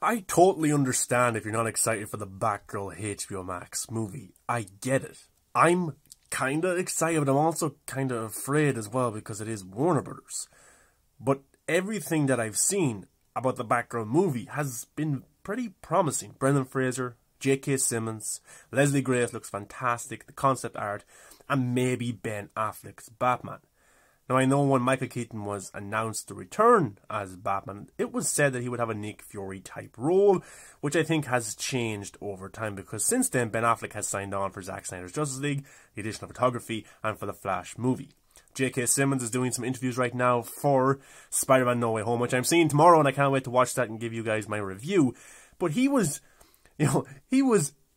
I totally understand if you're not excited for the Batgirl HBO Max movie. I get it. I'm kinda excited, but I'm also kinda afraid as well because it is Warner Brothers. But everything that I've seen about the Batgirl movie has been pretty promising. Brendan Fraser, J.K. Simmons, Leslie Grace looks fantastic, the concept art, and maybe Ben Affleck's Batman. Now, I know when Michael Keaton was announced to return as Batman, it was said that he would have a Nick Fury-type role, which I think has changed over time, because since then, Ben Affleck has signed on for Zack Snyder's Justice League, the additional photography, and for the Flash movie. J.K. Simmons is doing some interviews right now for Spider-Man No Way Home, which I'm seeing tomorrow, and I can't wait to watch that and give you guys my review. But he was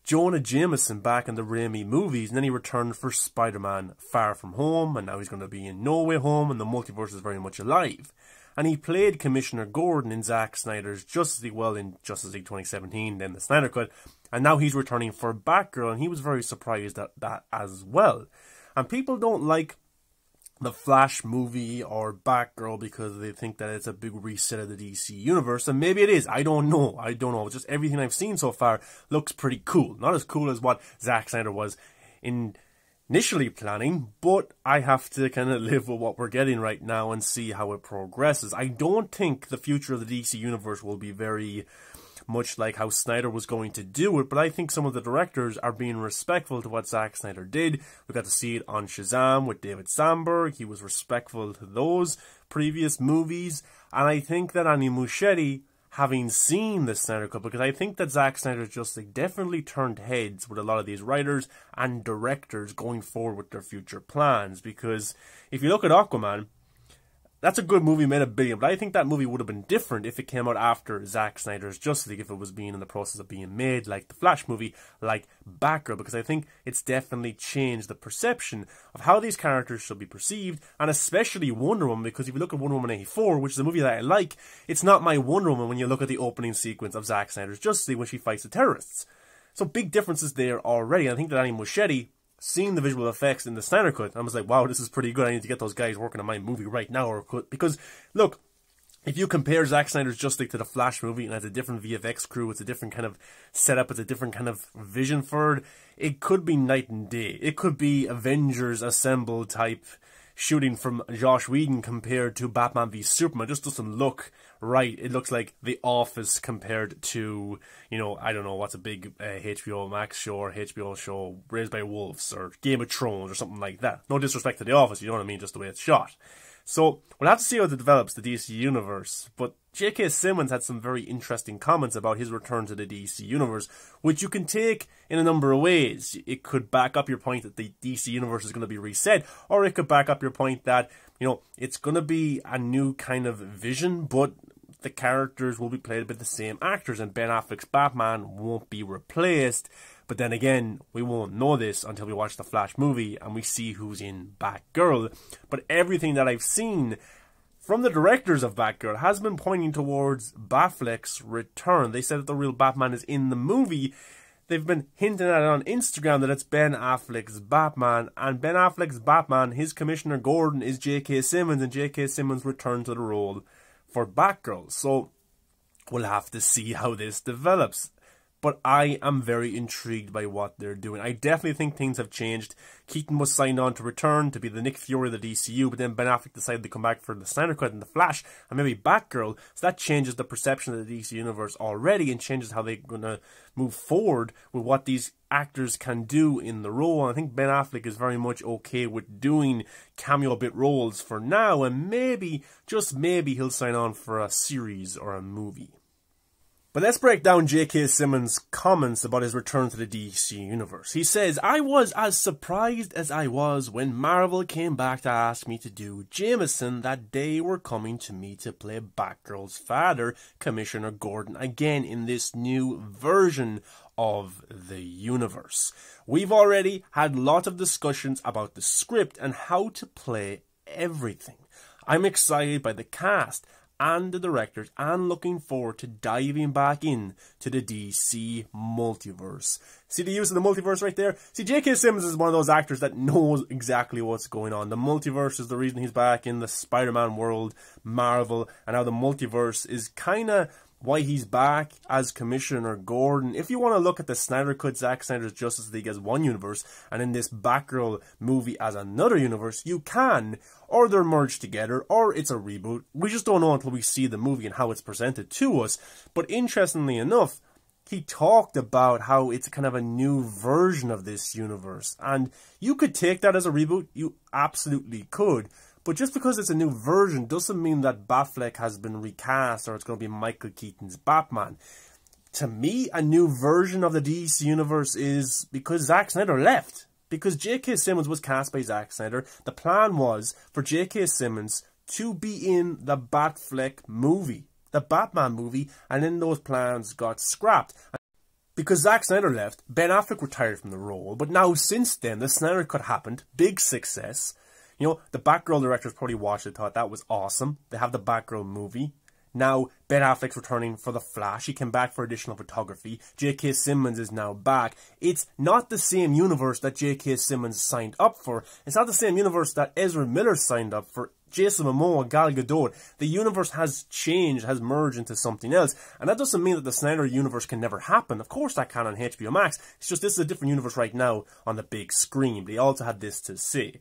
Jonah Jameson back in the Raimi movies, and then he returned for Spider-Man Far From Home, and now he's going to be in No Way Home, and the multiverse is very much alive. And he played Commissioner Gordon in Zack Snyder's Justice League, well, in Justice League 2017, then the Snyder Cut, and now he's returning for Batgirl, and he was very surprised at that as well. And people don't like the Flash movie or Batgirl because they think that it's a big reset of the DC universe, and maybe it is. I don't know. Just everything I've seen so far looks pretty cool. Not as cool as what Zack Snyder was initially planning, but I have to kind of live with what we're getting right now and see how it progresses. I don't think the future of the DC universe will be very much like how Snyder was going to do it, but I think some of the directors are being respectful to what Zack Snyder did. We got to see it on Shazam with David Sandberg. He was respectful to those previous movies, and I think that Andy Muschietti, having seen the Snyder Cut, because I think that Zack Snyder's Justice League definitely turned heads with a lot of these writers and directors going forward with their future plans, because if you look at Aquaman, that's a good movie, made $1 billion, but I think that movie would have been different if it came out after Zack Snyder's Justice League, if it was being in the process of being made, like the Flash movie, like Batgirl, because I think it's definitely changed the perception of how these characters should be perceived, and especially Wonder Woman, because if you look at Wonder Woman 84, which is a movie that I like, it's not my Wonder Woman when you look at the opening sequence of Zack Snyder's Justice League when she fights the terrorists. So big differences there already, and I think that Andy Muschietti, seeing the visual effects in the Snyder Cut, I was like, wow, this is pretty good. I need to get those guys working on my movie right now. Because, look, if you compare Zack Snyder's Justice League to the Flash movie, and it's a different VFX crew, it's a different kind of setup, it's a different kind of vision for it, it could be night and day. It could be Avengers Assemble type shooting from Joss Whedon compared to Batman v Superman. It just doesn't look right. It looks like The Office compared to, I don't know, what's a big HBO Max show or HBO show, Raised by Wolves or Game of Thrones or something like that. No disrespect to The Office, you know what I mean, just the way it's shot. So, we'll have to see how it develops, the DC Universe, but J.K. Simmons had some very interesting comments about his return to the DC Universe, which you can take in a number of ways. It could back up your point that the DC Universe is going to be reset, or it could back up your point that, it's going to be a new kind of vision, but the characters will be played by the same actors, and Ben Affleck's Batman won't be replaced. But then again, we won't know this until we watch the Flash movie and we see who's in Batgirl. But everything that I've seen from the directors of Batgirl has been pointing towards Batfleck's return. They said that the real Batman is in the movie. They've been hinting at it on Instagram that it's Ben Affleck's Batman. And Ben Affleck's Batman, his Commissioner Gordon, is J.K. Simmons. And J.K. Simmons returned to the role for Batgirl. So we'll have to see how this develops. But I am very intrigued by what they're doing. I definitely think things have changed. Keaton was signed on to return to be the Nick Fury of the DCU, but then Ben Affleck decided to come back for the Snyder Cut and the Flash, and maybe Batgirl. So that changes the perception of the DC Universe already, and changes how they're going to move forward with what these actors can do in the role. And I think Ben Affleck is very much okay with doing cameo bit roles for now, and maybe, just maybe, he'll sign on for a series or a movie. But let's break down J.K. Simmons' comments about his return to the DC Universe. He says, I was as surprised as I was when Marvel came back to ask me to do Jameson that they were coming to me to play Batgirl's father, Commissioner Gordon, again in this new version of the universe. We've already had lots of discussions about the script and how to play everything. I'm excited by the cast and the directors, and looking forward to diving back in to the DC multiverse. See the use of the multiverse right there? See, J.K. Simmons is one of those actors that knows exactly what's going on. The multiverse is the reason he's back in the Spider-Man world, Marvel, and now the multiverse is kind of why he's back as Commissioner Gordon. If you want to look at the Snyder Cut, Zack Snyder's Justice League as one universe, and in this Batgirl movie as another universe, you can. Or they're merged together, or it's a reboot. We just don't know until we see the movie and how it's presented to us. But interestingly enough, he talked about how it's kind of a new version of this universe. And you could take that as a reboot. You absolutely could. But just because it's a new version doesn't mean that Batfleck has been recast or it's going to be Michael Keaton's Batman. To me, a new version of the DC Universe is because Zack Snyder left. Because J.K. Simmons was cast by Zack Snyder. The plan was for J.K. Simmons to be in the Batfleck movie, the Batman movie, and then those plans got scrapped. Because Zack Snyder left, Ben Affleck retired from the role. But now, since then, the Snyder Cut happened. Big success. You know, the Batgirl directors probably watched it, thought that was awesome. They have the Batgirl movie. Now, Ben Affleck's returning for The Flash. He came back for additional photography. J.K. Simmons is now back. It's not the same universe that J.K. Simmons signed up for. It's not the same universe that Ezra Miller signed up for. Jason Momoa, Gal Gadot. The universe has changed, has merged into something else. And that doesn't mean that the Snyder universe can never happen. Of course that can on HBO Max. It's just this is a different universe right now on the big screen. They also had this to say.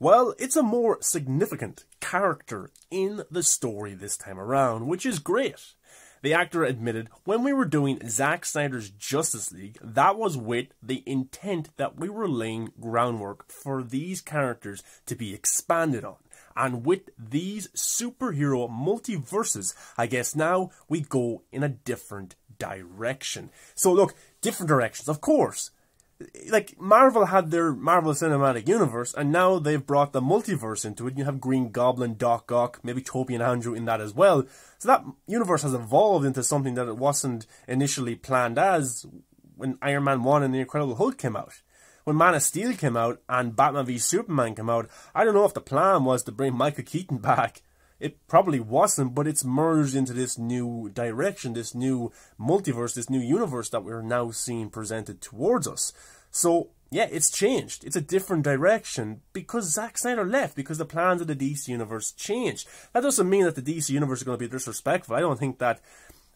Well, it's a more significant character in the story this time around, which is great. The actor admitted, when we were doing Zack Snyder's Justice League, that was with the intent that we were laying groundwork for these characters to be expanded on. And with these superhero multiverses, I guess now we go in a different direction. So look, different directions, of course. Like, Marvel had their Marvel Cinematic Universe, and now they've brought the multiverse into it. You have Green Goblin, Doc Ock, maybe Toby and Andrew in that as well. So that universe has evolved into something that it wasn't initially planned as when Iron Man 1 and The Incredible Hulk came out. When Man of Steel came out and Batman v Superman came out, I don't know if the plan was to bring Michael Keaton back. It probably wasn't, but it's merged into this new direction, this new multiverse, this new universe that we're now seeing presented towards us. So, yeah, it's changed. It's a different direction because Zack Snyder left, because the plans of the DC Universe changed. That doesn't mean that the DC Universe is going to be disrespectful. I don't think that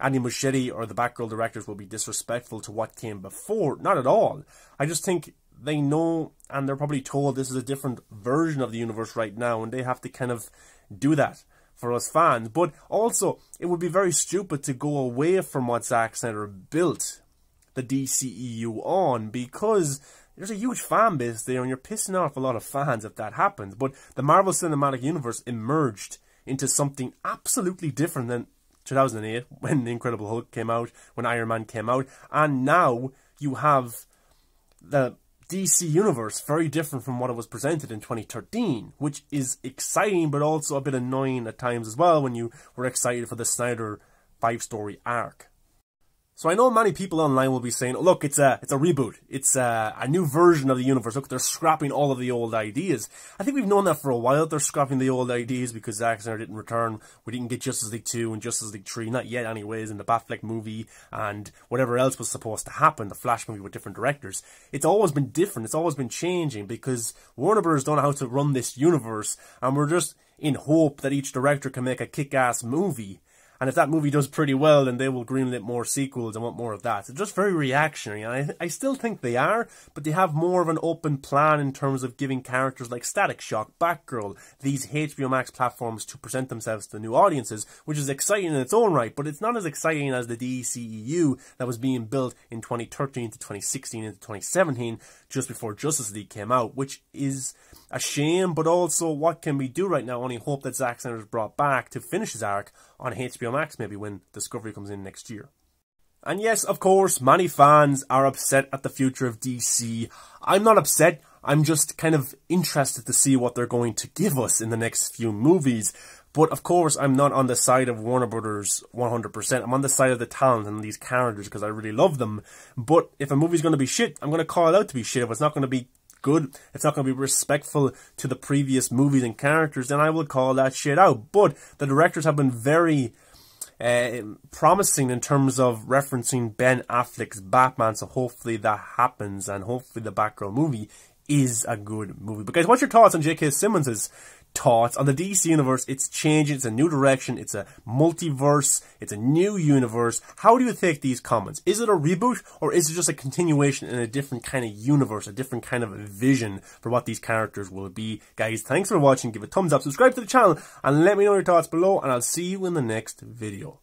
Andy Muschietti or the Batgirl directors will be disrespectful to what came before. Not at all. I just think they know, and they're probably told this is a different version of the universe right now, and they have to kind of do that for us fans. But also, it would be very stupid to go away from what Zack Snyder built the DCEU on, because there's a huge fan base there and you're pissing off a lot of fans if that happens. But the Marvel Cinematic Universe emerged into something absolutely different than 2008 when The Incredible Hulk came out, when Iron Man came out, and now you have the DC Universe very different from what it was presented in 2013, which is exciting but also a bit annoying at times as well when you were excited for the Snyder 5-story arc. So I know many people online will be saying, oh, look, it's a reboot. It's a new version of the universe. Look, they're scrapping all of the old ideas. I think we've known that for a while. They're scrapping the old ideas because Zack Snyder didn't return. We didn't get Justice League 2 and Justice League 3, not yet anyways, in the Batfleck movie and whatever else was supposed to happen, the Flash movie with different directors. It's always been different. It's always been changing because Warner Bros. Don't know how to run this universe, and we're just in hope that each director can make a kick-ass movie. And if that movie does pretty well, then they will greenlit more sequels and want more of that. It's just very reactionary, and I still think they are, but they have more of an open plan in terms of giving characters like Static Shock, Batgirl, these HBO Max platforms to present themselves to new audiences, which is exciting in its own right, but it's not as exciting as the DCEU that was being built in 2013 to 2016 into 2017, just before Justice League came out, which is a shame, but also what can we do right now? Only hope that Zack Snyder is brought back to finish his arc on HBO Max maybe when Discovery comes in next year. And yes, of course, many fans are upset at the future of DC. I'm not upset, I'm just kind of interested to see what they're going to give us in the next few movies. But of course, I'm not on the side of Warner Brothers 100%. I'm on the side of the talent and these characters because I really love them. But if a movie's going to be shit, I'm going to call it out to be shit. If it's not going to be good, it's not going to be respectful to the previous movies and characters, then I will call that shit out. But the directors have been very promising in terms of referencing Ben Affleck's Batman, so hopefully that happens, and hopefully the Batgirl movie is a good movie. But guys, what's your thoughts on J.K. Simmons' thoughts on the DC universe. It's changing, it's a new direction, it's a multiverse, it's a new universe. How do you take these comments? Is it a reboot, or is it just a continuation in a different kind of universe, a different kind of vision for what these characters will be? Guys, thanks for watching, give a thumbs up, subscribe to the channel, and let me know your thoughts below, and I'll see you in the next video.